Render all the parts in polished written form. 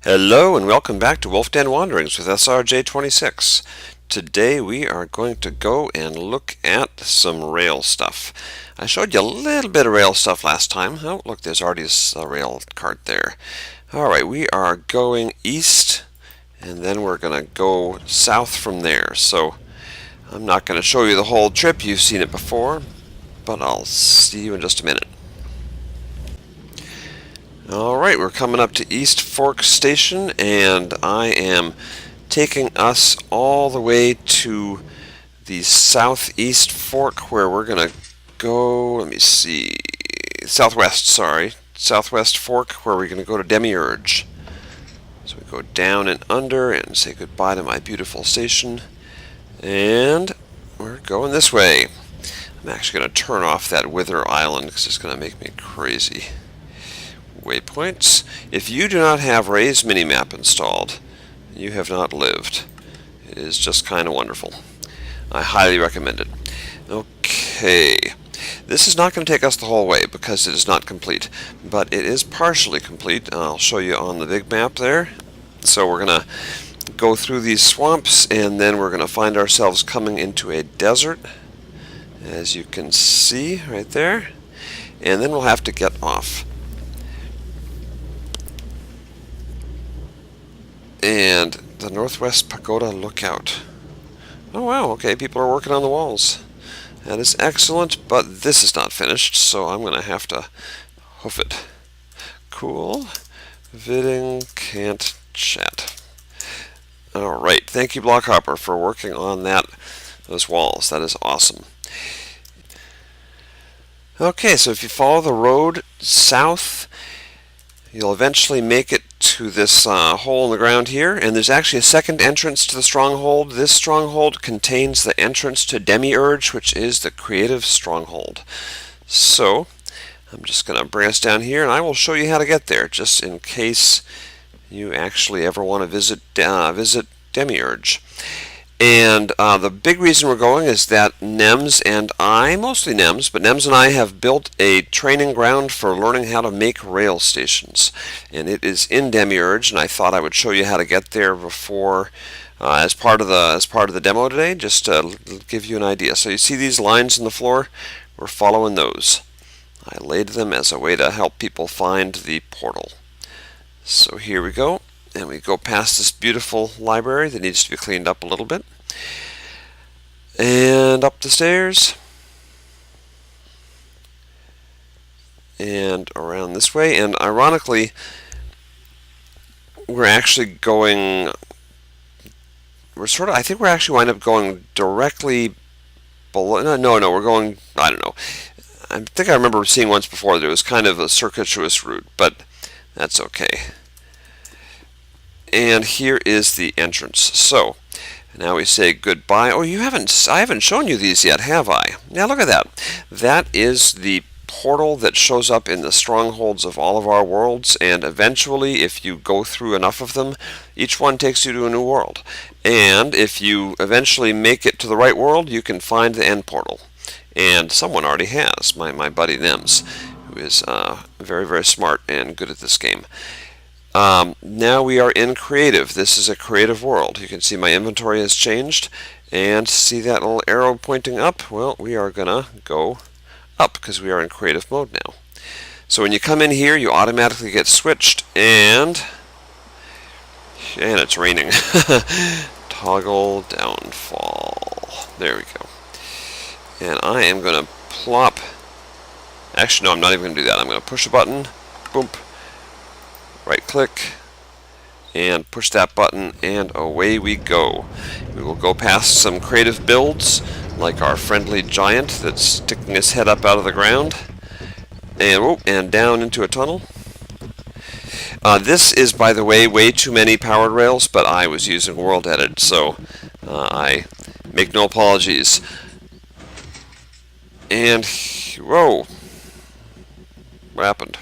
Hello and welcome back to Wolfden Wanderings with SRJ26. Today we are going to go and look at some rail stuff. I showed you a little bit of rail stuff last time. Oh, look, there's already a rail cart there. Alright, we are going east and then we're going to go south from there. So I'm not going to show you the whole trip. You've seen it before, but I'll see you in just a minute. Alright, we're coming up to East Fork Station, and I am taking us all the way to the southeast fork where we're going to go, let me see, southwest fork where we're going to go to Demiurge. So we go down and under and say goodbye to my beautiful station, and we're going this way. I'm actually going to turn off that Wither Island because it's going to make me crazy. Waypoints. If you do not have Ray's Minimap installed, you have not lived. It is just kind of wonderful. I highly recommend it. Okay, this is not going to take us the whole way because it is not complete, but it is partially complete. I'll show you on the big map there. So we're going to go through these swamps and then we're going to find ourselves coming into a desert, as you can see right there, and then we'll have to get off. And the Northwest Pagoda Lookout. Oh wow, okay, people are working on the walls. That is excellent, but this is not finished, so I'm going to have to hoof it. Cool. Vidding can't chat. Alright, thank you Blockhopper for working on those walls. That is awesome. Okay, so if you follow the road south, you'll eventually make it to this hole in the ground here, and there's actually a second entrance to the stronghold. This stronghold contains the entrance to Demiurge, which is the creative stronghold. So I'm just going to bring us down here and I will show you how to get there, just in case you actually ever want to visit Demiurge. And the big reason we're going is that Nems and I, mostly Nems, but Nems and I have built a training ground for learning how to make rail stations. And it is in Demiurge, and I thought I would show you how to get there before, as part of the demo today, just to give you an idea. So you see these lines in the floor? We're following those. I laid them as a way to help people find the portal. So here we go. And we go past this beautiful library that needs to be cleaned up a little bit. And up the stairs. And around this way. And ironically, we're actually going... I think we're actually wind up going directly below... No, we're going... I don't know. I think I remember seeing once before there was kind of a circuitous route, but that's okay. And here is the entrance. So now we say goodbye. Oh, I haven't shown you these yet, have I? Now look at that. That is the portal that shows up in the strongholds of all of our worlds, and eventually, if you go through enough of them, each one takes you to a new world. And if you eventually make it to the right world, you can find the end portal. And someone already has, my buddy Nems, who is very, very smart and good at this game. Now we are in creative. This is a creative world. You can see my inventory has changed, and see that little arrow pointing up? Well, we are gonna go up because we are in creative mode now. So when you come in here, you automatically get switched, and it's raining. Toggle downfall. There we go. And I am gonna plop. Actually, no, I'm not even gonna do that. I'm gonna push a button. Boom. Right click and push that button, and away we go. We will go past some creative builds like our friendly giant that's sticking his head up out of the ground, and down into a tunnel. This is, by the way too many powered rails, but I was using World Edit, so I make no apologies. And whoa, what happened?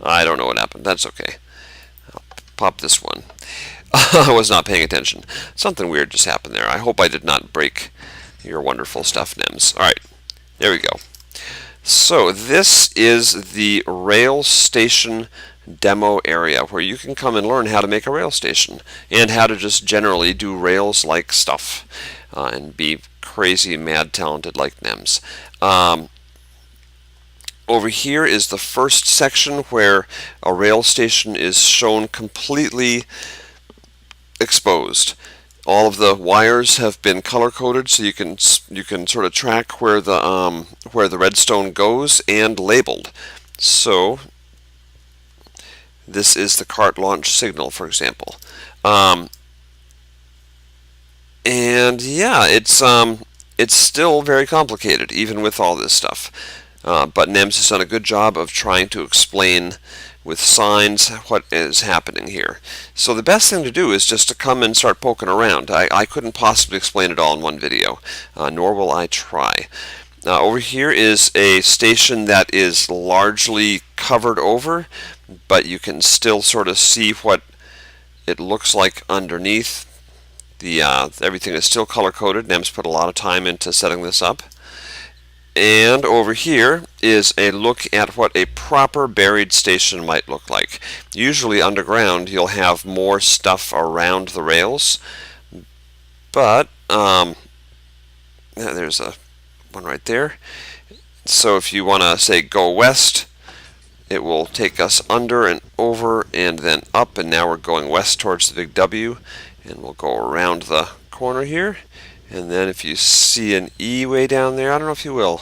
I don't know what happened. That's okay. I'll pop this one. I was not paying attention. Something weird just happened there. I hope I did not break your wonderful stuff, Nems. Alright, there we go. So this is the rail station demo area where you can come and learn how to make a rail station and how to just generally do Rails-like stuff and be crazy, mad, talented like Nems. Over here is the first section where a rail station is shown completely exposed. All of the wires have been color coded, so you can sort of track where the redstone goes, and labeled. So this is the cart launch signal, for example. And yeah, it's still very complicated, even with all this stuff. But NemsNZ has done a good job of trying to explain with signs what is happening here. So the best thing to do is just to come and start poking around. I couldn't possibly explain it all in one video, nor will I try. Over here is a station that is largely covered over, but you can still sort of see what it looks like underneath. Everything is still color-coded. NemsNZ put a lot of time into setting this up. And over here is a look at what a proper buried station might look like. Usually underground you'll have more stuff around the rails, but there's one right there. So if you want to say go west, it will take us under and over and then up, and now we're going west towards the big W, and we'll go around the corner here. And then if you see an E way down there, I don't know if you will.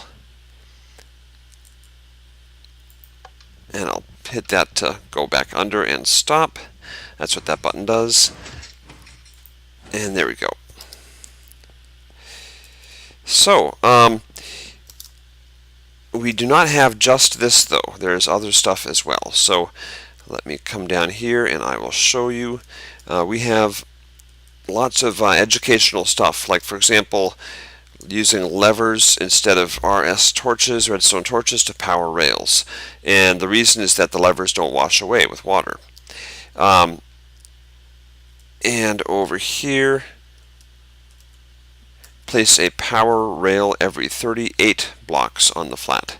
And I'll hit that to go back under and stop. That's what that button does. And there we go. So, we do not have just this though. There's other stuff as well. So let me come down here and I will show you. We have lots of educational stuff, like for example using levers instead of RS torches, redstone torches, to power rails. And the reason is that the levers don't wash away with water. And over here, place a power rail every 38 blocks on the flat.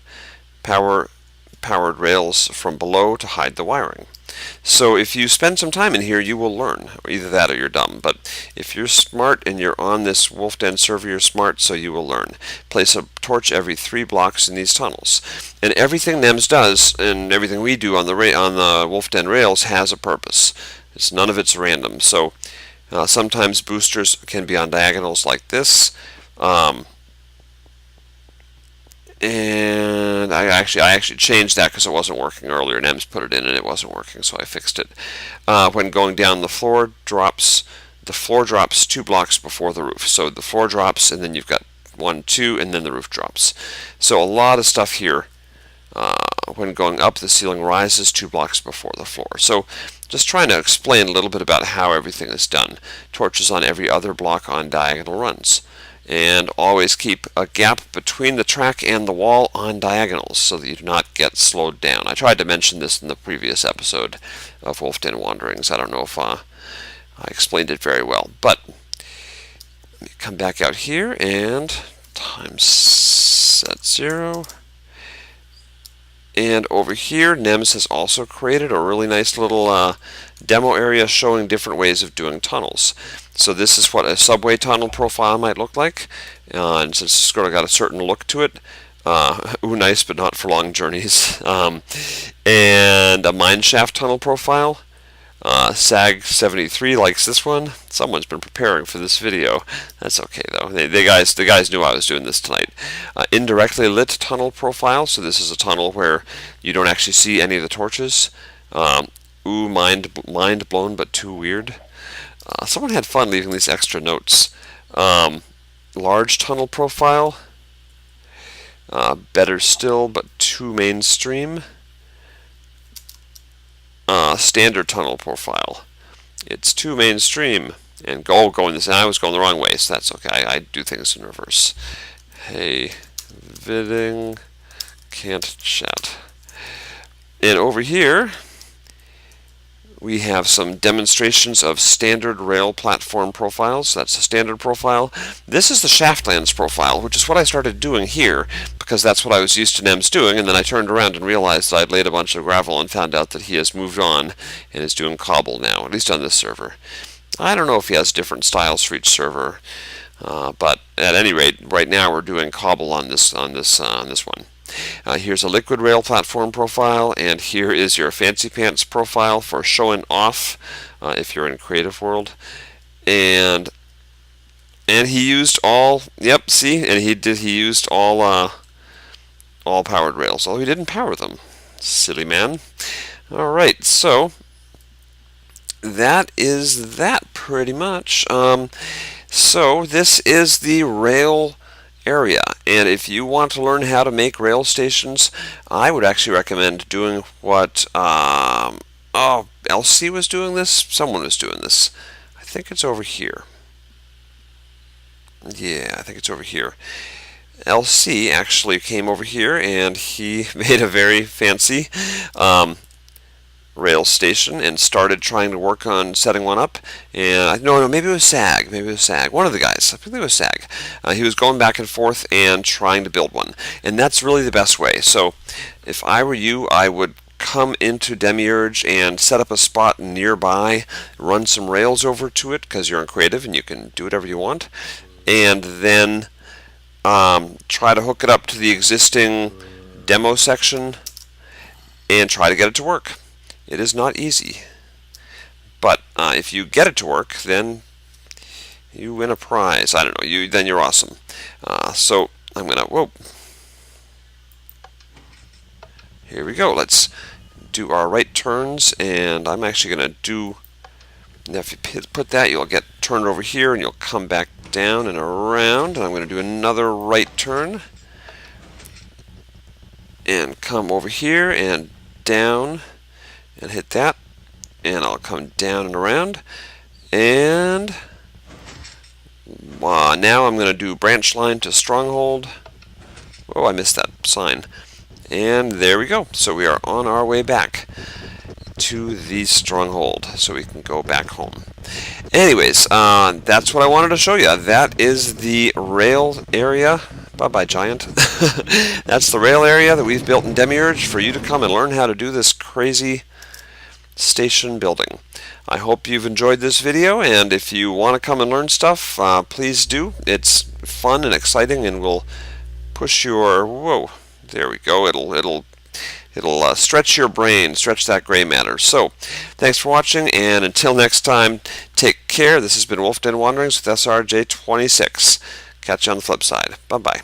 Powered rails from below to hide the wiring. So if you spend some time in here, you will learn. Either that or you're dumb. But if you're smart and you're on this Wolfden server, you're smart, so you will learn. Place a torch every 3 blocks in these tunnels. And everything NemsNZ does, and everything we do on the Wolfden rails, has a purpose. None of it's random. So sometimes boosters can be on diagonals like this. And I actually changed that because it wasn't working earlier. NemsNZ put it in and it wasn't working, so I fixed it. When going down, the floor drops 2 blocks before the roof. So the floor drops, and then you've got 1, 2, and then the roof drops. So a lot of stuff here. When going up, the ceiling rises 2 blocks before the floor. So just trying to explain a little bit about how everything is done. Torches on every other block on diagonal runs. And always keep a gap between the track and the wall on diagonals so that you do not get slowed down. I tried to mention this in the previous episode of Wolfden Wanderings. I don't know if I explained it very well, but let me come back out here and time set 0. And over here, NemsNZ has also created a really nice little demo area showing different ways of doing tunnels. So this is what a subway tunnel profile might look like, and since it's sort of got a certain look to it, nice but not for long journeys, and a mineshaft tunnel profile. SAG73 likes this one. Someone's been preparing for this video. That's okay though. The guys knew I was doing this tonight. Indirectly lit tunnel profile. So this is a tunnel where you don't actually see any of the torches. Mind blown, but too weird. Someone had fun leaving these extra notes. Large tunnel profile. Better still, but too mainstream. Standard tunnel profile. It's too mainstream. And going this. I was going the wrong way, so that's okay. I do things in reverse. Hey, Vidding, can't chat. And over here, we have some demonstrations of standard rail platform profiles. That's the standard profile. This is the shaftlands profile, which is what I started doing here because that's what I was used to NemsNZ doing, and then I turned around and realized that I'd laid a bunch of gravel and found out that he has moved on and is doing cobble now, at least on this server. I don't know if he has different styles for each server, but at any rate, right now we're doing cobble on this one. Here's a liquid rail platform profile, and here is your fancy pants profile for showing off if you're in Creative World. And he used all, yep, see, and he used all powered rails, although he didn't power them. Silly man. All right, so that is that pretty much. So this is the rail area, and if you want to learn how to make rail stations, I would actually recommend doing what LC was doing this. Someone was doing this. I think it's over here. Yeah, I think it's over here. LC actually came over here and he made a very fancy rail station and started trying to work on setting one up. And no, maybe it was SAG. One of the guys. I think it was SAG. He was going back and forth and trying to build one, and that's really the best way. So if I were you, I would come into Demiurge and set up a spot nearby, run some rails over to it because you're in creative and you can do whatever you want, and then try to hook it up to the existing demo section and try to get it to work. It is not easy, but if you get it to work, then you win a prize. I don't know. Then you're awesome. So I'm gonna. Whoa. Here we go. Let's do our right turns, and I'm actually gonna do. Now, if you put that, you'll get turned over here, and you'll come back down and around. And I'm gonna do another right turn, and come over here and down. And hit that, and I'll come down and around, and now I'm going to do branch line to stronghold. Oh, I missed that sign. And there we go. So we are on our way back to the stronghold, so we can go back home. Anyways, that's what I wanted to show you. That is the rail area. Bye-bye, giant. That's the rail area that we've built in Demiurge for you to come and learn how to do this crazy station building. I hope you've enjoyed this video, and if you want to come and learn stuff, please do. It's fun and exciting, and will push your there we go. It'll stretch your brain, stretch that gray matter. So thanks for watching, and until next time, take care. This has been Wolfden Wanderings with SRJ26. Catch you on the flip side. Bye bye.